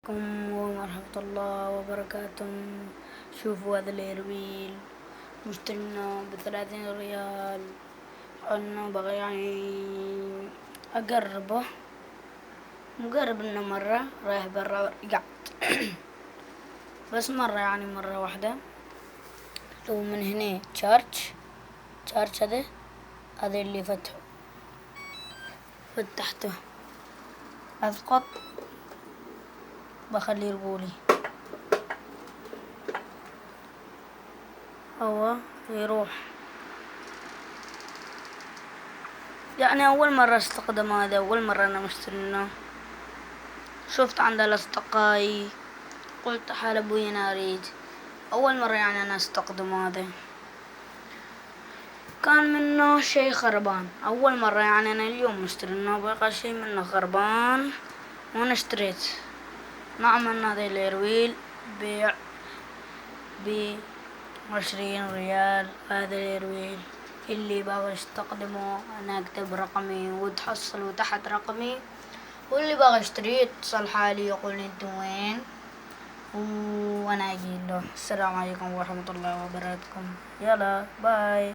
عليكم ورحمة الله وبركاته. شوفوا هذا الايرويل مشترينه ب30 ريال. أنا بغى يعني أقربه، مقرب إنه مرة رايح برا قعد بس مرة يعني مرة واحدة. ومن هنا تشارج هذا اللي فتحته أسقط بخليه يرقولي هو يروح. يعني أول مرة استخدم هذا، أول مرة أنا مشترينه. شفت عند الأصدقائي قلت حال أبوي أنا أريد. أول مرة يعني أنا استخدم هذا، كان منه شي خربان. أول مرة يعني أنا اليوم مشترينه، بقى شي منه خربان وأنا اشتريت. نعم أن هذا الايرويل بيع ب20 ريال. هذا الايرويل اللي باغي يستخدمه أنا أكتب رقمي وتحصلوا تحت رقمي، واللي باغي يشتريه يتصل حالي يقول انتو وين وأنا أجيله. السلام عليكم ورحمة الله وبركاته. يلا باي.